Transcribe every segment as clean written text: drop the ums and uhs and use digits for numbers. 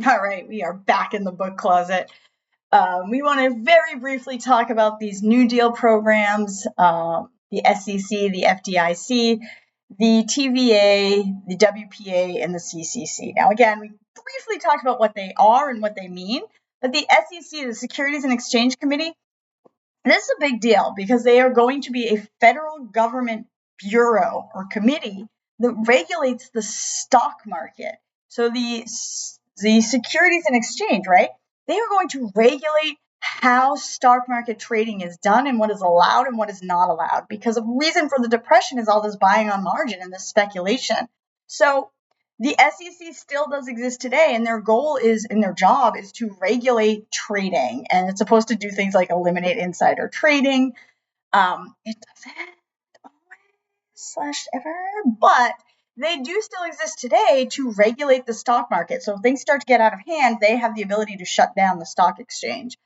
All right, we are back in the book closet. We want to very briefly talk about these New Deal programs, the SEC, the FDIC, the TVA, the WPA, and the CCC. Now, again, we briefly talked about what they are and what they mean, but the SEC, the Securities and Exchange Committee, this is a big deal because they are going to be a federal government bureau or committee that regulates the stock market. So the Securities and Exchange, right? They are going to regulate how stock market trading is done and what is allowed and what is not allowed, because the reason for the depression is all this buying on margin and this speculation. So the SEC still does exist today, and their goal is, and their job is to regulate trading, and it's supposed to do things like eliminate insider trading. It doesn't always / ever, but they do still exist today to regulate the stock market. So if things start to get out of hand, they have the ability to shut down the stock exchange.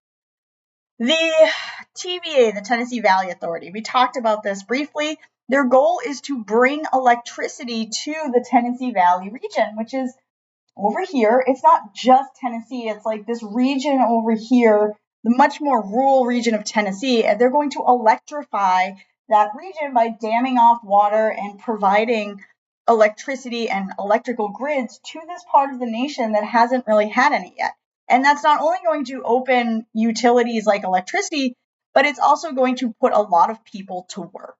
The TVA, the Tennessee Valley Authority, we talked about this briefly. Their goal is to bring electricity to the Tennessee Valley region, which is over here. It's not just Tennessee. It's like this region over here, the much more rural region of Tennessee. And they're going to electrify that region by damming off water and providing electricity and electrical grids to this part of the nation that hasn't really had any yet. And that's not only going to open utilities like electricity, but it's also going to put a lot of people to work.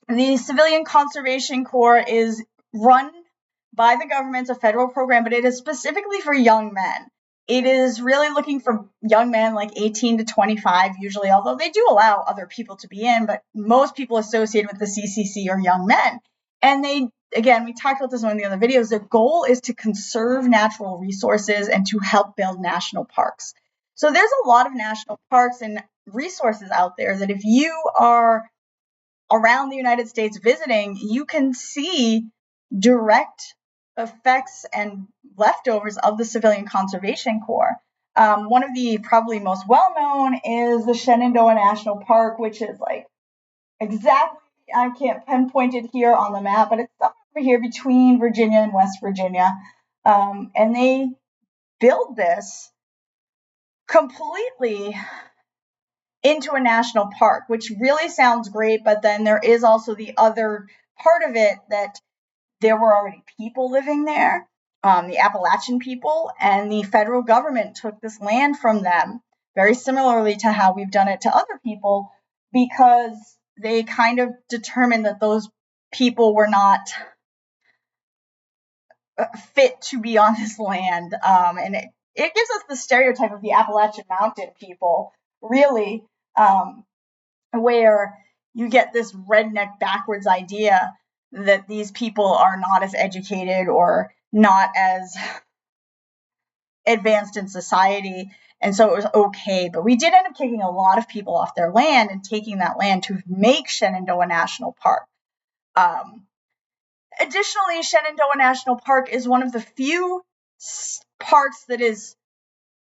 The Civilian Conservation Corps is run by the government, a federal program, but it is specifically for young men. It is really looking for young men like 18 to 25 usually, although they do allow other people to be in, but most people associated with the CCC are young men. And they, again, we talked about this in one of the other videos, their goal is to conserve natural resources and to help build national parks. So there's a lot of national parks and resources out there that if you are around the United States visiting, you can see direct effects and leftovers of the Civilian Conservation Corps. One of the probably most well-known is the Shenandoah National Park, which is like exactly, I can't pinpoint it here on the map, but it's somewhere over here between Virginia and West Virginia. And they build this completely into a national park, which really sounds great, but then there is also the other part of it that there were already people living there, the Appalachian people, and the federal government took this land from them, very similarly to how we've done it to other people, because they kind of determined that those people were not fit to be on this land. And it gives us the stereotype of the Appalachian Mountain people, really, where you get this redneck backwards idea that these people are not as educated or not as advanced in society. And so it was okay. But we did end up kicking a lot of people off their land and taking that land to make Shenandoah National Park. Additionally, Shenandoah National Park is one of the few parks that is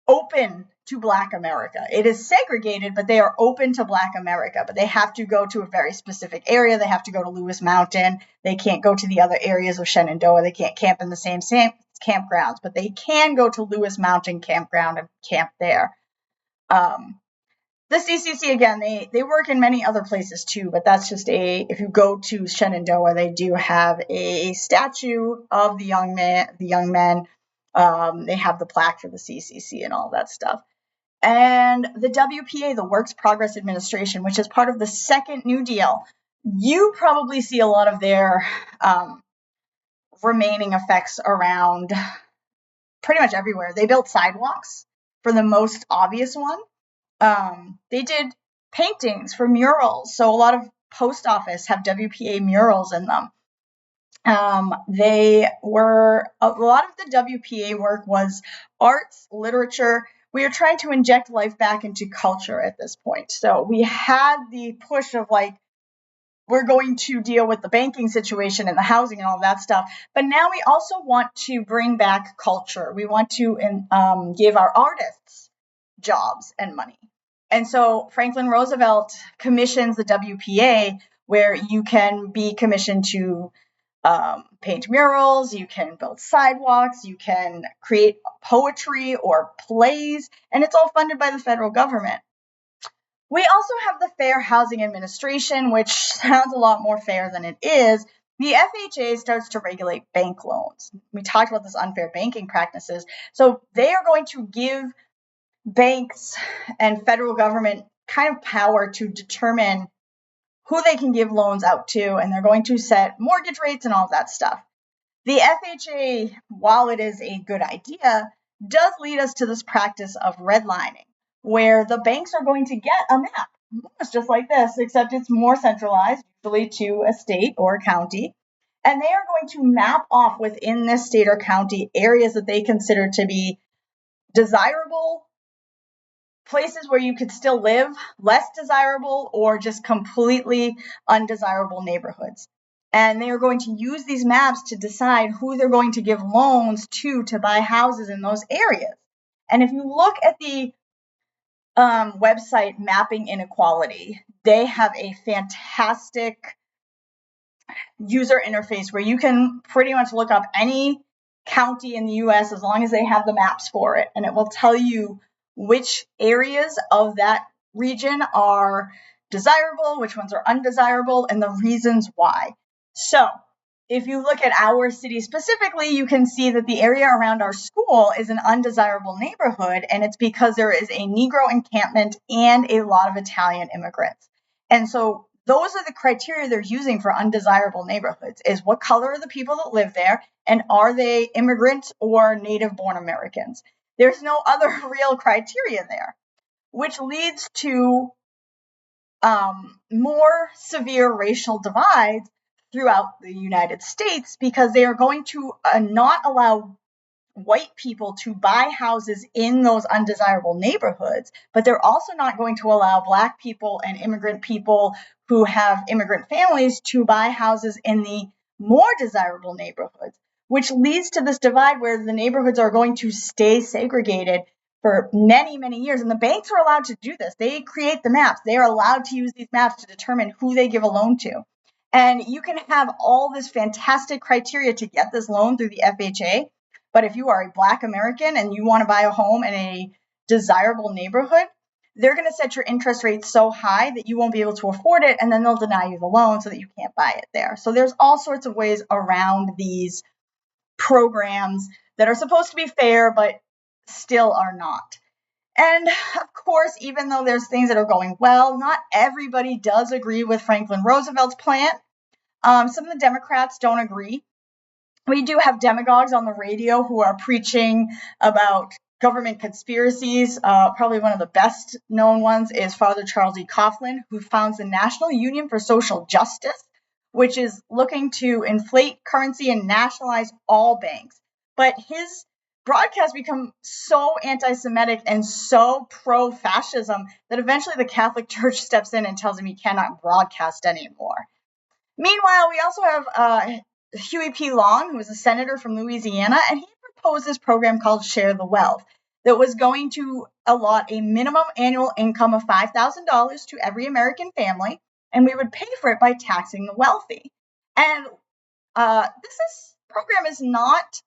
open to Black America. It is segregated, but they are open to Black America, but they have to go to a very specific area. They have to go to Lewis Mountain. They can't go to the other areas of Shenandoah. They can't camp in the same campgrounds, but they can go to Lewis Mountain Campground and camp there. The CCC, again, they work in many other places too, but that's just if you go to Shenandoah, they do have a statue of the young men. They have the plaque for the CCC and all that stuff. And the WPA, the Works Progress Administration, which is part of the second New Deal, you probably see a lot of their remaining effects around pretty much everywhere. They built sidewalks for the most obvious one. They did paintings for murals. So a lot of post office have WPA murals in them. A lot of the WPA work was arts, literature. We are trying to inject life back into culture at this point. So we had the push of like, we're going to deal with the banking situation and the housing and all that stuff. But now we also want to bring back culture. We want to give our artists jobs and money. And so Franklin Roosevelt commissions the WPA, where you can be commissioned to paint murals, you can build sidewalks, you can create poetry or plays, and it's all funded by the federal government. We also have the Fair Housing Administration, which sounds a lot more fair than it is. The FHA starts to regulate bank loans. We talked about this unfair banking practices. So they are going to give banks and federal government kind of power to determine who they can give loans out to, and they're going to set mortgage rates and all of that stuff. The FHA, while it is a good idea, does lead us to this practice of redlining, where the banks are going to get a map. It's just like this, except it's more centralized, usually to a state or a county. And they are going to map off within this state or county areas that they consider to be desirable, places where you could still live, less desirable, or just completely undesirable neighborhoods. And they are going to use these maps to decide who they're going to give loans to buy houses in those areas. And if you look at the website Mapping Inequality, they have a fantastic user interface where you can pretty much look up any county in the US as long as they have the maps for it, and it will tell you which areas of that region are desirable, which ones are undesirable, and the reasons why. So if you look at our city specifically, you can see that the area around our school is an undesirable neighborhood, and it's because there is a Negro encampment and a lot of Italian immigrants. And so those are the criteria they're using for undesirable neighborhoods, is what color are the people that live there, and are they immigrants or native-born Americans? There's no other real criteria there, which leads to more severe racial divides throughout the United States, because they are going to not allow white people to buy houses in those undesirable neighborhoods, but they're also not going to allow Black people and immigrant people who have immigrant families to buy houses in the more desirable neighborhoods, which leads to this divide where the neighborhoods are going to stay segregated for many, many years. And the banks are allowed to do this. They create the maps. They are allowed to use these maps to determine who they give a loan to. And you can have all this fantastic criteria to get this loan through the FHA. But if you are a Black American and you want to buy a home in a desirable neighborhood, they're going to set your interest rate so high that you won't be able to afford it, and then they'll deny you the loan so that you can't buy it there. So there's all sorts of ways around these programs that are supposed to be fair, but still are not. And of course, even though there's things that are going well, not everybody does agree with Franklin Roosevelt's plan. Some of the Democrats don't agree. We do have demagogues on the radio who are preaching about government conspiracies. Probably one of the best known ones is Father Charles E. Coughlin, who founds the National Union for Social Justice, which is looking to inflate currency and nationalize all banks. But his broadcasts become so anti-Semitic and so pro-fascism that eventually the Catholic Church steps in and tells him he cannot broadcast anymore. Meanwhile, we also have Huey P. Long, who was a senator from Louisiana, and he proposed this program called Share the Wealth that was going to allot a minimum annual income of $5,000 to every American family, and we would pay for it by taxing the wealthy. And this program is not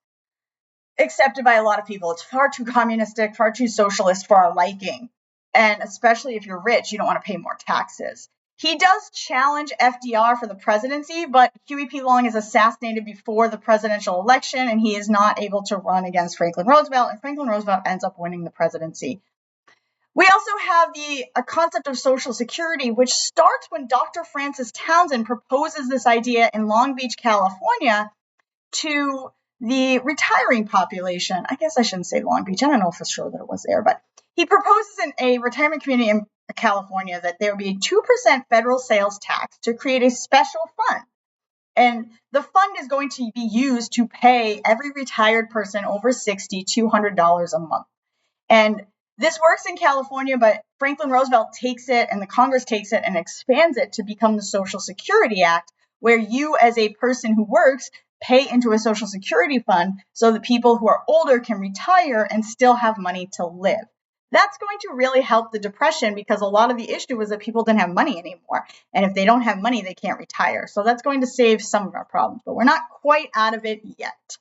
accepted by a lot of people. It's far too communistic, far too socialist for our liking. And especially if you're rich, you don't want to pay more taxes. He does challenge FDR for the presidency, but Huey P. Long is assassinated before the presidential election, and he is not able to run against Franklin Roosevelt, and Franklin Roosevelt ends up winning the presidency. We also have a concept of Social Security, which starts when Dr. Francis Townsend proposes this idea in Long Beach, California, to the retiring population. I guess I shouldn't say Long Beach. I don't know for sure that it was there, but he proposes in a retirement community in California that there would be a 2% federal sales tax to create a special fund. And the fund is going to be used to pay every retired person over 60 $200 a month. And this works in California, but Franklin Roosevelt takes it and the Congress takes it and expands it to become the Social Security Act, where you as a person who works pay into a Social Security fund so that people who are older can retire and still have money to live. that's going to really help the depression, because a lot of the issue was that people didn't have money anymore. And if they don't have money, they can't retire. So that's going to save some of our problems, but we're not quite out of it yet.